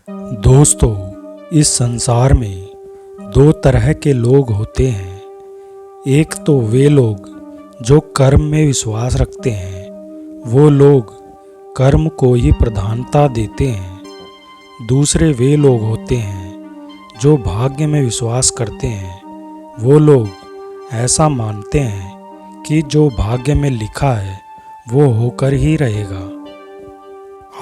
दोस्तों, इस संसार में दो तरह के लोग होते हैं। एक तो वे लोग जो कर्म में विश्वास रखते हैं, वो लोग कर्म को ही प्रधानता देते हैं। दूसरे वे लोग होते हैं जो भाग्य में विश्वास करते हैं। वो लोग ऐसा मानते हैं कि जो भाग्य में लिखा है वो होकर ही रहेगा।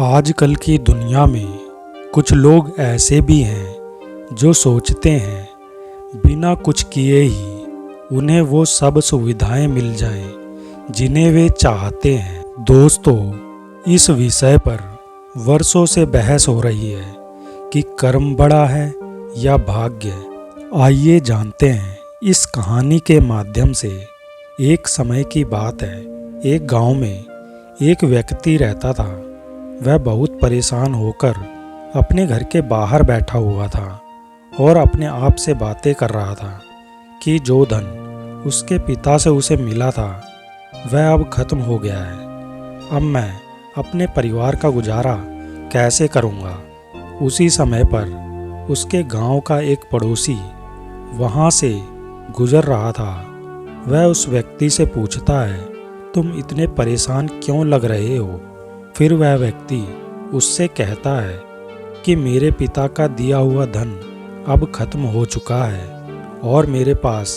आजकल की दुनिया में कुछ लोग ऐसे भी हैं जो सोचते हैं बिना कुछ किए ही उन्हें वो सब सुविधाएं मिल जाएं जिन्हें वे चाहते हैं। दोस्तों, इस विषय पर वर्षों से बहस हो रही है कि कर्म बड़ा है या भाग्य। आइए जानते हैं इस कहानी के माध्यम से। एक समय की बात है, एक गांव में एक व्यक्ति रहता था। वह बहुत परेशान होकर अपने घर के बाहर बैठा हुआ था और अपने आप से बातें कर रहा था कि जो धन उसके पिता से उसे मिला था वह अब खत्म हो गया है। अब मैं अपने परिवार का गुजारा कैसे करूँगा। उसी समय पर उसके गांव का एक पड़ोसी वहाँ से गुजर रहा था। वह उस व्यक्ति से पूछता है, तुम इतने परेशान क्यों लग रहे हो। फिर वह व्यक्ति उससे कहता है कि मेरे पिता का दिया हुआ धन अब खत्म हो चुका है और मेरे पास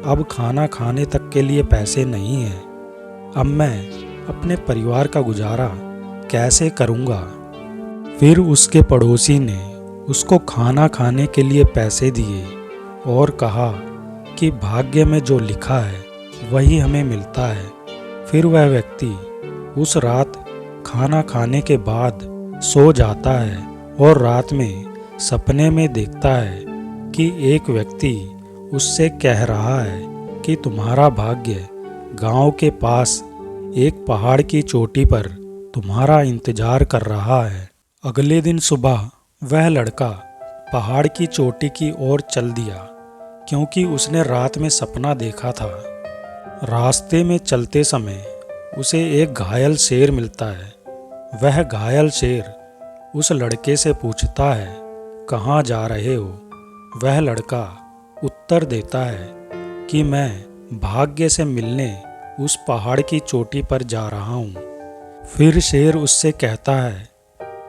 अब खाना खाने तक के लिए पैसे नहीं हैं। अब मैं अपने परिवार का गुजारा कैसे करूँगा। फिर उसके पड़ोसी ने उसको खाना खाने के लिए पैसे दिए और कहा कि भाग्य में जो लिखा है वही हमें मिलता है। फिर वह व्यक्ति उस रात खाना खाने के बाद सो जाता है और रात में सपने में देखता है कि एक व्यक्ति उससे कह रहा है कि तुम्हारा भाग्य गांव के पास एक पहाड़ की चोटी पर तुम्हारा इंतजार कर रहा है। अगले दिन सुबह वह लड़का पहाड़ की चोटी की ओर चल दिया क्योंकि उसने रात में सपना देखा था। रास्ते में चलते समय उसे एक घायल शेर मिलता है। वह घायल शेर उस लड़के से पूछता है, कहाँ जा रहे हो। वह लड़का उत्तर देता है कि मैं भाग्य से मिलने उस पहाड़ की चोटी पर जा रहा हूँ। फिर शेर उससे कहता है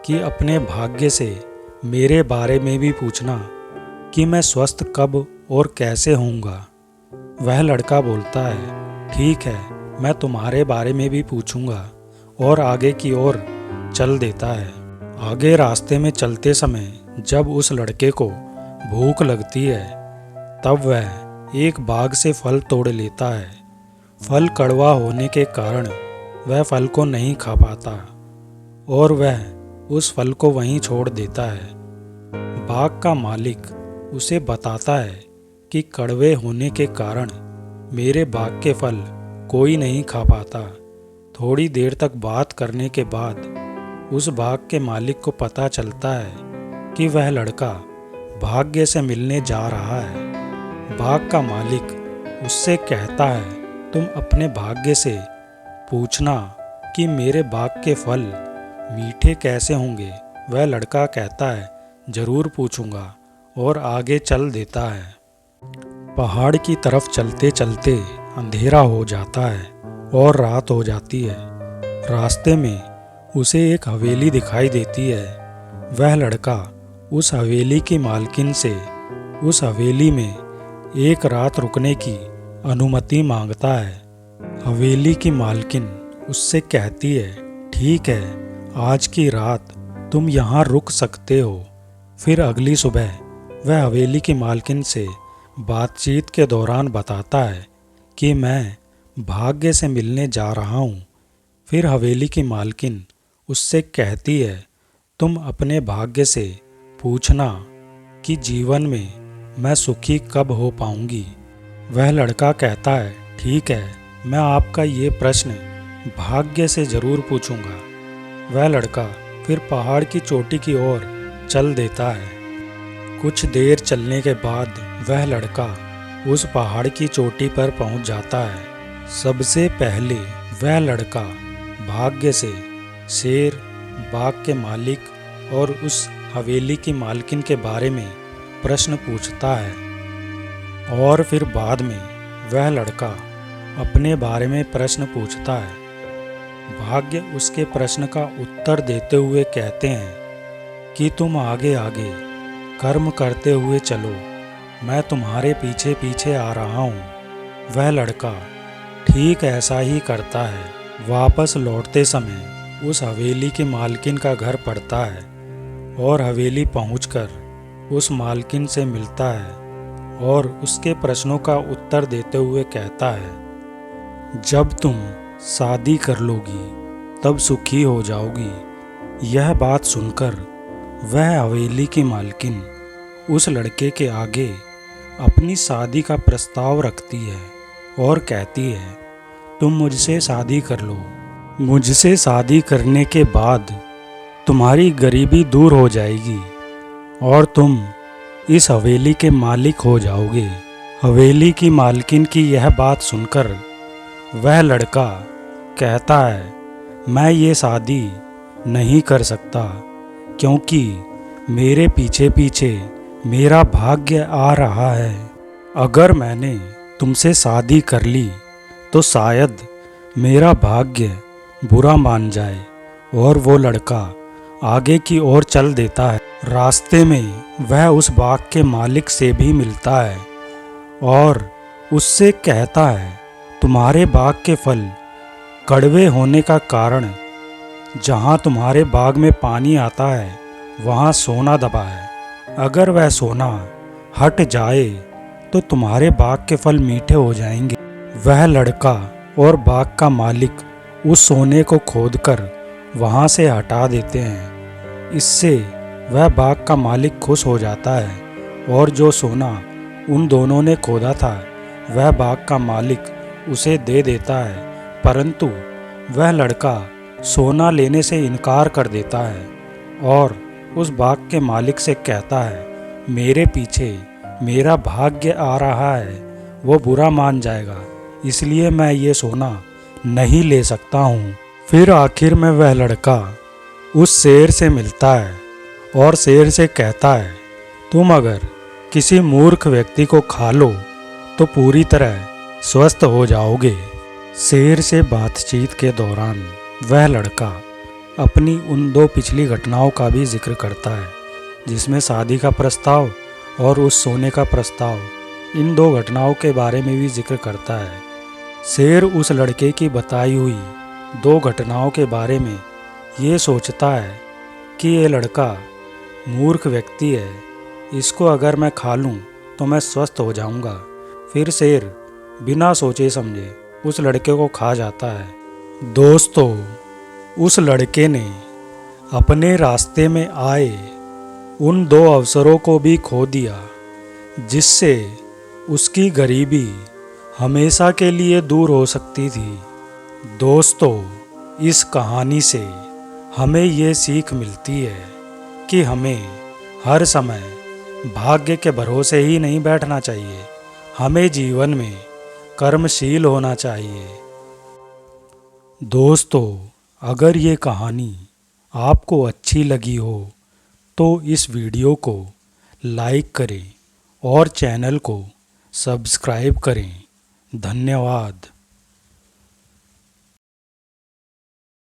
कि अपने भाग्य से मेरे बारे में भी पूछना कि मैं स्वस्थ कब और कैसे होऊंगा। वह लड़का बोलता है, ठीक है, मैं तुम्हारे बारे में भी पूछूंगा, और आगे की ओर चल देता है। आगे रास्ते में चलते समय जब उस लड़के को भूख लगती है तब वह एक बाग से फल तोड़ लेता है। फल कड़वा होने के कारण वह फल को नहीं खा पाता और वह उस फल को वहीं छोड़ देता है। बाग का मालिक उसे बताता है कि कड़वे होने के कारण मेरे बाग के फल कोई नहीं खा पाता। थोड़ी देर तक बात करने के बाद उस बाग के मालिक को पता चलता है कि वह लड़का भाग्य से मिलने जा रहा है। बाग का मालिक उससे कहता है, तुम अपने भाग्य से पूछना कि मेरे बाग के फल मीठे कैसे होंगे। वह लड़का कहता है, जरूर पूछूंगा, और आगे चल देता है। पहाड़ की तरफ चलते चलते अंधेरा हो जाता है और रात हो जाती है। रास्ते में उसे एक हवेली दिखाई देती है। वह लड़का उस हवेली की मालकिन से उस हवेली में एक रात रुकने की अनुमति मांगता है। हवेली की मालकिन उससे कहती है, ठीक है, आज की रात तुम यहाँ रुक सकते हो। फिर अगली सुबह वह हवेली की मालकिन से बातचीत के दौरान बताता है कि मैं भाग्य से मिलने जा रहा हूँ। फिर हवेली की मालकिन उससे कहती है, तुम अपने भाग्य से पूछना कि जीवन में मैं सुखी कब हो पाऊंगी। वह लड़का कहता है, ठीक है, मैं आपका ये प्रश्न भाग्य से ज़रूर पूछूंगा। वह लड़का फिर पहाड़ की चोटी की ओर चल देता है। कुछ देर चलने के बाद वह लड़का उस पहाड़ की चोटी पर पहुंच जाता है। सबसे पहले वह लड़का भाग्य से शेर, बाग के मालिक और उस हवेली की मालकिन के बारे में प्रश्न पूछता है और फिर बाद में वह लड़का अपने बारे में प्रश्न पूछता है। भाग्य उसके प्रश्न का उत्तर देते हुए कहते हैं कि तुम आगे आगे कर्म करते हुए चलो, मैं तुम्हारे पीछे पीछे आ रहा हूँ। वह लड़का ठीक ऐसा ही करता है। वापस लौटते समय उस हवेली की मालकिन का घर पड़ता है और हवेली पहुंचकर उस मालकिन से मिलता है और उसके प्रश्नों का उत्तर देते हुए कहता है, जब तुम शादी कर लोगी तब सुखी हो जाओगी। यह बात सुनकर वह हवेली की मालकिन उस लड़के के आगे अपनी शादी का प्रस्ताव रखती है और कहती है, तुम मुझसे शादी कर लो। मुझसे शादी करने के बाद तुम्हारी गरीबी दूर हो जाएगी और तुम इस हवेली के मालिक हो जाओगे। हवेली की मालकिन की यह बात सुनकर वह लड़का कहता है, मैं ये शादी नहीं कर सकता क्योंकि मेरे पीछे पीछे मेरा भाग्य आ रहा है। अगर मैंने तुमसे शादी कर ली तो शायद मेरा भाग्य बुरा मान जाए। और वो लड़का आगे की ओर चल देता है। रास्ते में वह उस बाग के मालिक से भी मिलता है और उससे कहता है, तुम्हारे बाग के फल कड़वे होने का कारण जहाँ तुम्हारे बाग में पानी आता है वहाँ सोना दबा है। अगर वह सोना हट जाए तो तुम्हारे बाग के फल मीठे हो जाएंगे। वह लड़का और बाग का मालिक उस सोने को खोदकर वहाँ से हटा देते हैं। इससे वह बाग का मालिक खुश हो जाता है और जो सोना उन दोनों ने खोदा था वह बाग का मालिक उसे दे देता है, परंतु वह लड़का सोना लेने से इनकार कर देता है और उस बाग के मालिक से कहता है, मेरे पीछे मेरा भाग्य आ रहा है, वो बुरा मान जाएगा, इसलिए मैं ये सोना नहीं ले सकता हूँ। फिर आखिर में वह लड़का उस शेर से मिलता है और शेर से कहता है, तुम अगर किसी मूर्ख व्यक्ति को खा लो तो पूरी तरह स्वस्थ हो जाओगे। शेर से बातचीत के दौरान वह लड़का अपनी उन दो पिछली घटनाओं का भी जिक्र करता है, जिसमें शादी का प्रस्ताव और उस सोने का प्रस्ताव, इन दो घटनाओं के बारे में भी जिक्र करता है। शेर उस लड़के की बताई हुई दो घटनाओं के बारे में ये सोचता है कि ये लड़का मूर्ख व्यक्ति है, इसको अगर मैं खा लूँ तो मैं स्वस्थ हो जाऊँगा। फिर शेर बिना सोचे समझे उस लड़के को खा जाता है। दोस्तों, उस लड़के ने अपने रास्ते में आए उन दो अवसरों को भी खो दिया, जिससे उसकी गरीबी हमेशा के लिए दूर हो सकती थी। दोस्तों, इस कहानी से हमें ये सीख मिलती है कि हमें हर समय भाग्य के भरोसे ही नहीं बैठना चाहिए, हमें जीवन में कर्मशील होना चाहिए। दोस्तों, अगर ये कहानी आपको अच्छी लगी हो तो इस वीडियो को लाइक करें और चैनल को सब्सक्राइब करें। धन्यवाद।